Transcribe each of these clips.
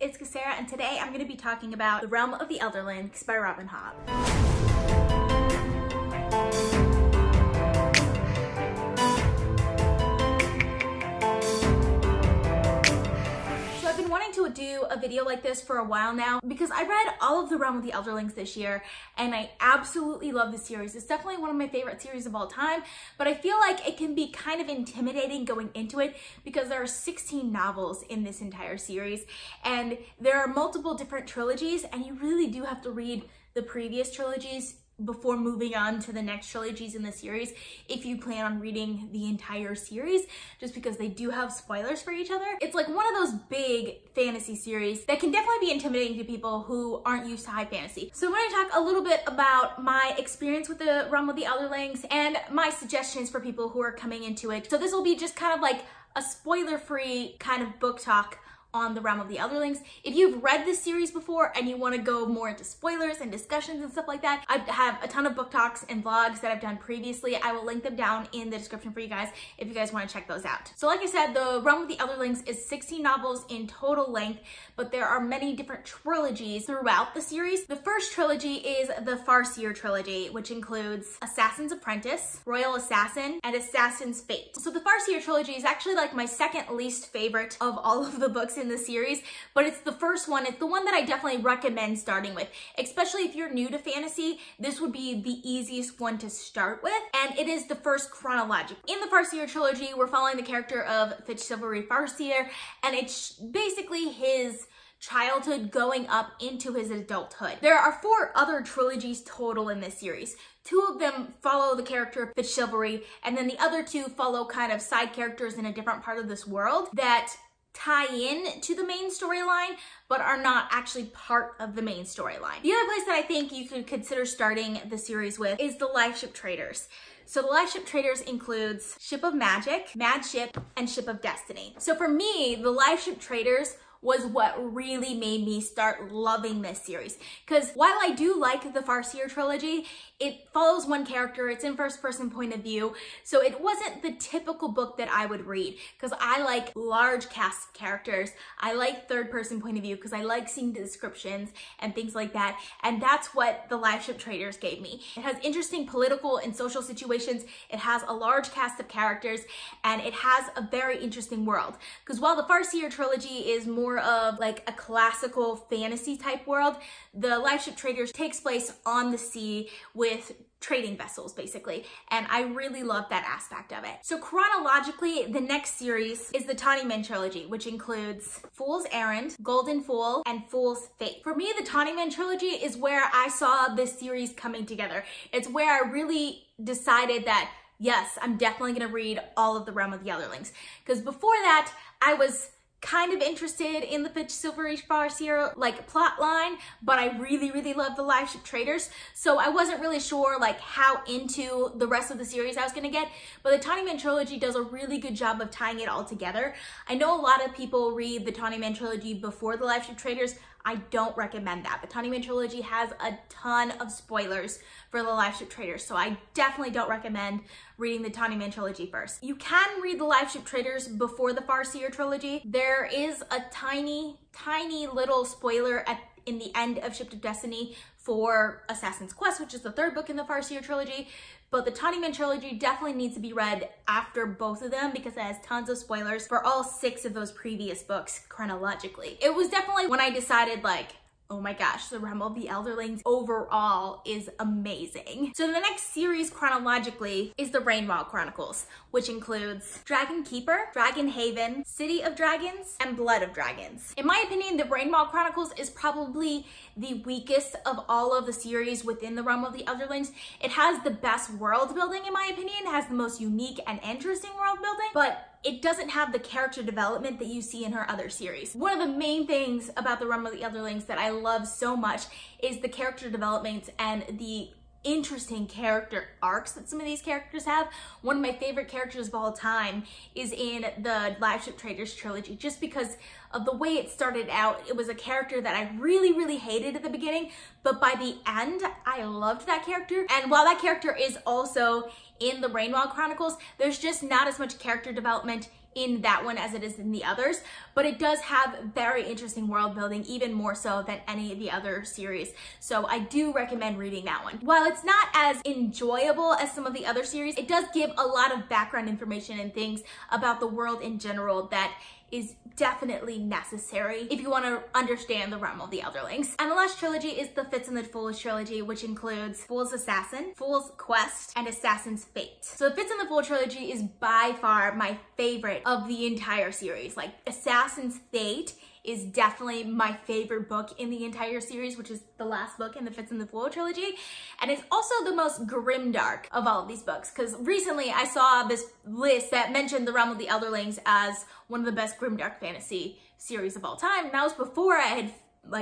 it's Sarah, and today I'm going to be talking about The Realm of the Elderlings by Robin Hobb. Wanting to do a video like this for a while now because I read all of The Realm of the Elderlings this year and I absolutely love the series. It's definitely one of my favorite series of all time, but I feel like it can be kind of intimidating going into it because there are 16 novels in this entire series and there are multiple different trilogies, and you really do have to read the previous trilogies before moving on to the next trilogies in the series if you plan on reading the entire series, just because they do have spoilers for each other. It's like one of those big fantasy series that can definitely be intimidating to people who aren't used to high fantasy. So I'm going to talk a little bit about my experience with The Realm of the Elderlings and my suggestions for people who are coming into it. So this will be just kind of like a spoiler-free kind of book talk on The Realm of the Elderlings. If you've read this series before and you want to go more into spoilers and discussions and stuff like that, I have a ton of book talks and vlogs that I've done previously. I will link them down in the description for you guys if you guys want to check those out. So like I said, The Realm of the Elderlings is 16 novels in total length, but there are many different trilogies throughout the series. The first trilogy is the Farseer Trilogy, which includes Assassin's Apprentice, Royal Assassin, and Assassin's Fate. So the Farseer Trilogy is actually like my second least favorite of all of the books in the series, but it's the first one. It's the one that I definitely recommend starting with, especially if you're new to fantasy. This would be the easiest one to start with, and it is the first chronological. In the Farseer Trilogy, we're following the character of Fitzsilvery Farseer, and it's basically his childhood going up into his adulthood. There are 4 other trilogies total in this series. 2 of them follow the character of Fitzsilvery, and then the other 2 follow kind of side characters in a different part of this world that tie in to the main storyline, but are not actually part of the main storyline. The other place that I think you could consider starting the series with is the Life Ship Traitors. So the Life Ship Traitors includes Ship of Magic, Mad Ship, and Ship of Destiny. So for me, the Life Ship Traitors was what really made me start loving this series. Because while I do like the Farseer Trilogy, it follows one character, it's in first person point of view, so it wasn't the typical book that I would read, because I like large casts of characters. I like third person point of view because I like seeing the descriptions and things like that, and that's what the Life Ship Traitors gave me. It has interesting political and social situations, it has a large cast of characters, and it has a very interesting world. Because while the Farseer Trilogy is more of like a classical fantasy type world, the Life Ship Traitors takes place on the sea with trading vessels basically, and I really love that aspect of it. So chronologically, the next series is the Tinymon Trilogy, which includes Fool's Errand, Golden Fool, and Fool's Fate. For me, the Tinymon Trilogy is where I saw this series coming together. It's where I really decided that yes, I'm definitely gonna read all of The Realm of the Elderlings, because before that I was kind of interested in the Fitzsilvery Farseer like plot line, but I really love the Life Ship Traitors, so I wasn't really sure like how into the rest of the series I was gonna get, but the Tinymon Trilogy does a really good job of tying it all together. I know a lot of people read the Tinymon Trilogy before the Life Ship Traitors. I don't recommend that. The Tinymon Trilogy has a ton of spoilers for the Life Ship Traitors, so I definitely don't recommend reading the Tinymon Trilogy first. You can read the Life Ship Traitors before the Farseer Trilogy. There is a tiny little spoiler in the end of Ship of Destiny for Assassin's Quest, which is the 3rd book in the Farseer Trilogy, but the Tinymon Trilogy definitely needs to be read after both of them because it has tons of spoilers for all 6 of those previous books chronologically. It was definitely when I decided like, oh my gosh, The Realm of the Elderlings overall is amazing. So the next series chronologically is the Rainwild Chronicles, which includes Dragon Keeper, Dragon Haven, City of Dragons, and Blood of Dragons. In my opinion, the Rainwild Chronicles is probably the weakest of all of the series within the Realm of the Elderlings. It has the best world building in my opinion, it has the most unique and interesting world building, but it doesn't have the character development that you see in her other series. One of the main things about the Realm of the Elderlings that I love so much is the character development and the interesting character arcs that some of these characters have. One of my favorite characters of all time is in the Life Ship Traitors trilogy, just because of the way it started out. It was a character that I really hated at the beginning, but by the end, I loved that character. And while that character is also in the Rainwild Chronicles, there's just not as much character development in that one as it is in the others, but it does have very interesting world building, even more so than any of the other series. So I do recommend reading that one. While it's not as enjoyable as some of the other series, it does give a lot of background information and things about the world in general that is definitely necessary if you want to understand the realm of the Elderlings. And the last trilogy is the Fitz and the Fool's trilogy, which includes Fool's Assassin, Fool's Quest, and Assassin's Fate. So the Fitz and the Fool trilogy is by far my favorite of the entire series. Like, Assassin's Fate is definitely my favorite book in the entire series, which is the last book in the Fitz and the Fool trilogy. And it's also the most grimdark of all of these books, because recently I saw this list that mentioned the Realm of the Elderlings as one of the best grimdark fantasy series of all time. And that was before I had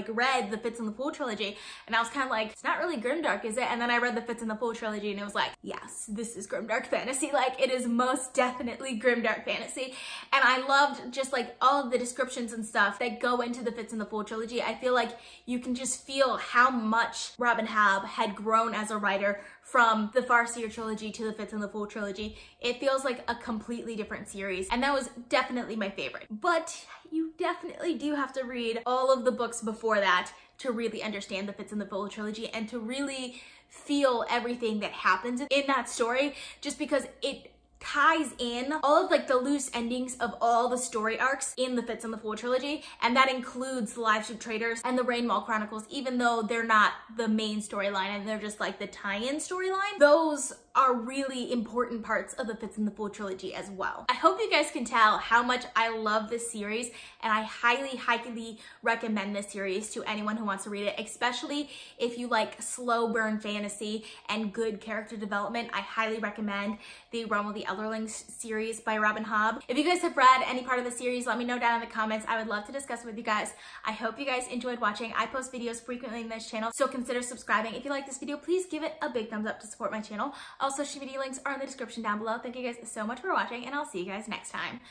read the Fitz and the Fool trilogy, and I was kind of like, it's not really grimdark, is it? And then I read the Fitz and the Fool trilogy, and it was like, yes, this is grimdark fantasy. Like, it is most definitely grimdark fantasy. And I loved just like all of the descriptions and stuff that go into the Fitz and the Fool trilogy. I feel like you can just feel how much Robin Hobb had grown as a writer from the Farseer trilogy to the Fitz and the Fool trilogy. It feels like a completely different series, and that was definitely my favorite. But you definitely do have to read all of the books before that to really understand the Fitz and the Fool trilogy and to really feel everything that happens in that story, just because it ties in all of the loose endings of all the story arcs in the Fitz and the Fool trilogy, and that includes the Lives of Traitors and the Rainwild Chronicles, even though they're not the main storyline and they're just like the tie-in storyline. Those are really important parts of the Fitz and the Fool trilogy as well. I hope you guys can tell how much I love this series, and I highly, highly recommend this series to anyone who wants to read it, especially if you like slow burn fantasy and good character development. I highly recommend the Realm of the Elderlings series by Robin Hobb. If you guys have read any part of the series, let me know down in the comments. I would love to discuss it with you guys. I hope you guys enjoyed watching. I post videos frequently in this channel, so consider subscribing. If you like this video, please give it a big thumbs up to support my channel. All social media links are in the description down below. Thank you guys so much for watching, and I'll see you guys next time.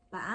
Bye.